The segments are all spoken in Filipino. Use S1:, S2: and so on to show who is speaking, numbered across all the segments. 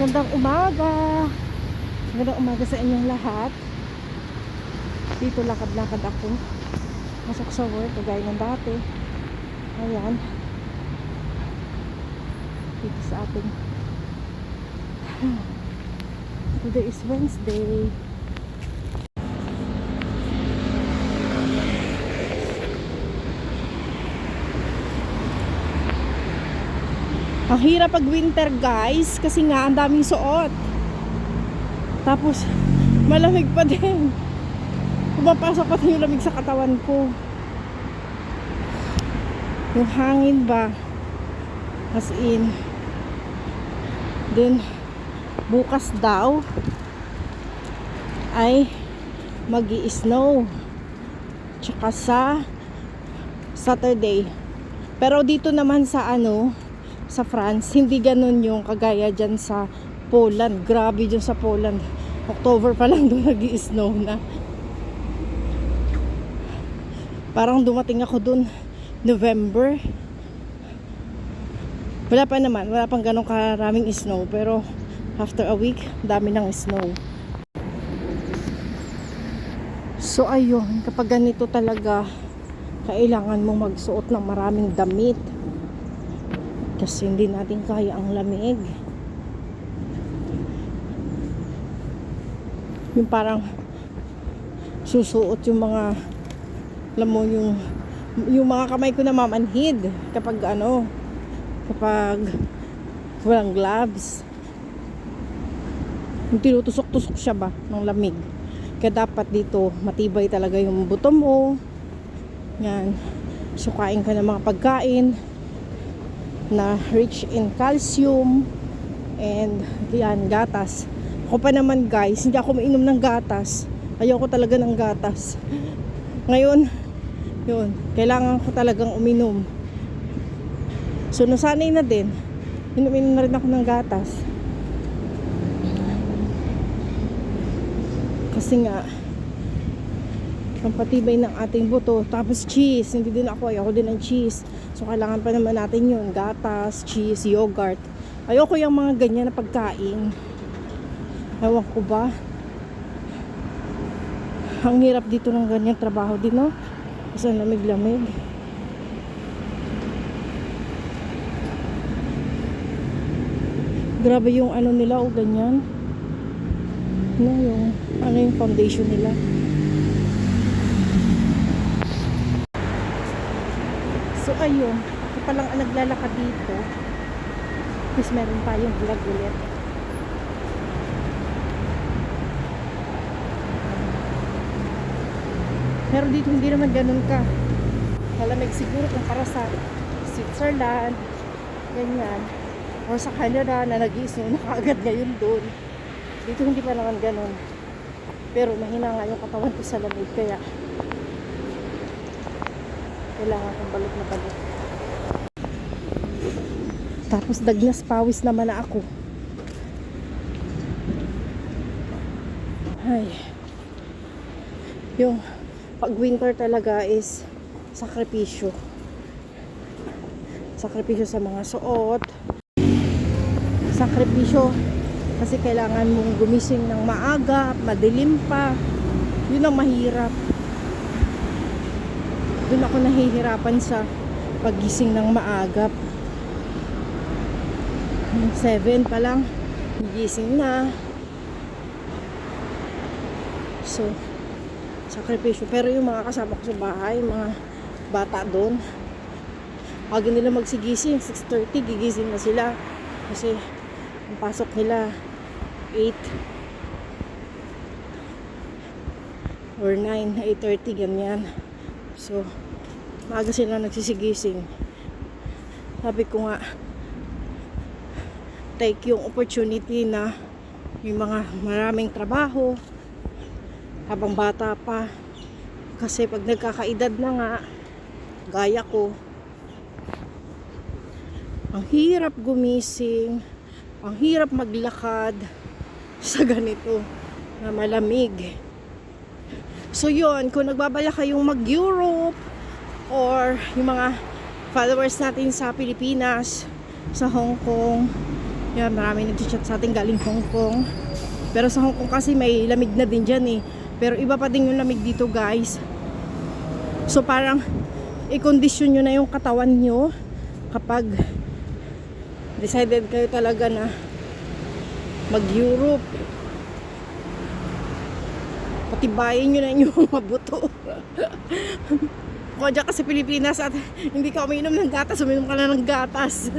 S1: Magandang umaga. Magandang umaga sa inyong lahat. Dito lakad-lakad ako. Masok sa work, kagaya ng dati. Ayan. Dito sa ating today is Wednesday. Ang hirap pag winter, guys, kasi nga ang daming suot. Tapos malamig pa din. Pumapasok pa yung lamig sa katawan ko. Yung hangin ba, as in. Then bukas daw ay magi-snow, tsaka sa Saturday. Pero dito naman sa sa France, hindi ganun yung kagaya dyan sa Poland. Grabe dyan sa Poland, October pa lang doon nag-i-snow na. Parang dumating ako doon November. Wala pang ganun karaming snow, pero after a week, dami ng snow. So ayun, kapag ganito talaga, kailangan mong magsuot ng maraming damit. Kasi hindi natin kaya ang lamig. Yung parang susuot yung mga, alam mo, yung mga kamay ko na mamanhid kapag kapag walang gloves. Yung tinutusok-tusok siya ba ng lamig. Kaya dapat dito matibay talaga yung buto mo. Yan. Sukain ka ng mga pagkain na rich in calcium and yan, gatas. Ako pa naman, guys, hindi ako mainom ng gatas. Ayoko talaga ng gatas. Ngayon, yun, kailangan ko talagang uminom. So nasanay na din, inom na rin ako ng gatas. Kasi nga ang patibay ng ating buto. Tapos cheese, hindi din ayoko din ng cheese. So kailangan pa naman natin yun, gatas, cheese, yogurt. Ayoko yung mga ganyan na pagkain. Ewan ko ba, ang hirap dito ng ganyan trabaho din, no? Kasi lamig-lamig. Grabe yung nila o ganyan. Yung foundation nila. So ayun, ito palang naglalakad dito. Tapos meron tayong vlog ulit. Pero dito hindi naman ganun ka malamig siguro kumpara sa Switzerland, ganyan, o sa Canada na nag-i-snow na kaagad ngayon doon. Dito hindi pa naman ganun. Pero mahina nga yung katawan ko sa lamig, kaya kailangan kong balot na balot. Tapos dagnas pawis naman na ako. Ay, yung pag winter talaga is sakripisyo. Sakripisyo sa mga suot. Sakripisyo kasi kailangan mong gumising ng maaga, madilim pa. Yun ang mahirap. Doon ako nahihirapan sa paggising ng maagap. 7 pa lang, gising na. So, sakripisyo. Pero yung mga kasama ko sa bahay, mga bata doon, agad nila magsigising, 6:30, gigising na sila. Kasi, ang pasok nila, 8 or 9, 8:30, ganyan. So, maaga sila nagsisigising. Sabi ko nga, take yung opportunity na may mga maraming trabaho habang bata pa. Kasi pag nagkakaedad na nga, gaya ko, ang hirap gumising, ang hirap maglakad sa ganito na malamig. So yun, kung nagbabala kayong mag-Europe or yung mga followers natin sa Pilipinas, sa Hong Kong, Yan, marami nag-chat sa atin galing Hong Kong. Pero sa Hong Kong kasi may lamig na din dyan eh. Pero iba pa din yung lamig dito guys. So parang i-condition nyo na yung katawan nyo kapag decided kayo talaga na mag-Europe. Patibayin nyo na yung mga buto. Kung dyan ka sa Pilipinas at hindi ka uminom ng gatas, uminom ka na ng gatas.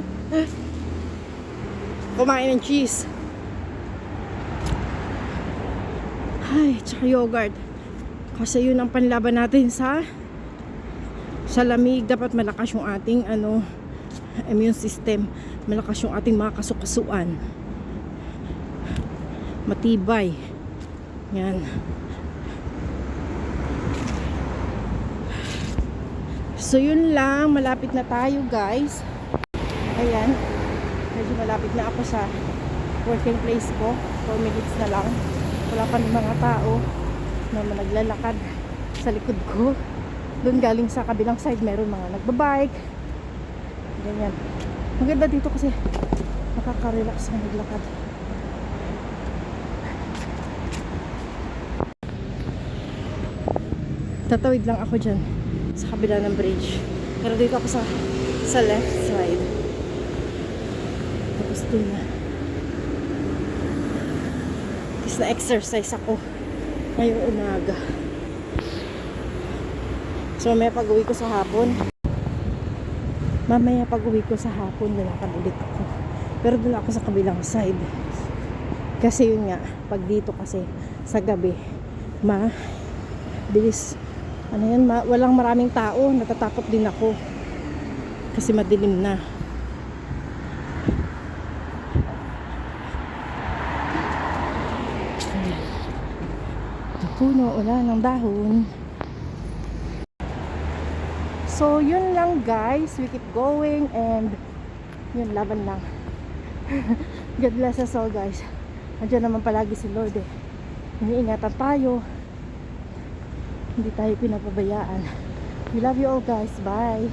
S1: Kumain ng cheese. Ay, tsaka yogurt. Kasi yun ang panlaban natin sa lamig. Dapat malakas yung ating immune system. Malakas yung ating mga kasukasuan. Matibay. Yan. So yun lang, malapit na tayo guys. Ayan. Medyo malapit na ako sa working place ko. 4 minutes na lang. Wala pa ng mga tao na naglalakad sa likod ko. Doon galing sa kabilang side meron mga nagbabike. Ganyan. Maganda dito kasi nakaka-relax ang maglakad. Tatawid lang ako dyan sa kabila ng bridge. Pero dito ako sa left side. Tapos doon na. Tapos na-exercise ako ngayong umaga. So mamaya pag-uwi ko sa hapon, lalakad ulit ako. Pero doon ako sa kabilang side. Kasi yun nga, pag dito kasi sa gabi, bilis. Walang maraming tao. Natatakot din ako. Kasi madilim na. Puno, wala ng dahon. So, yun lang guys. We keep going and yun, laban lang. God bless us all guys. Andiyan naman palagi si Lord eh. Iniingatan tayo. Hindi tayo pinapabayaan. We love you all guys. Bye.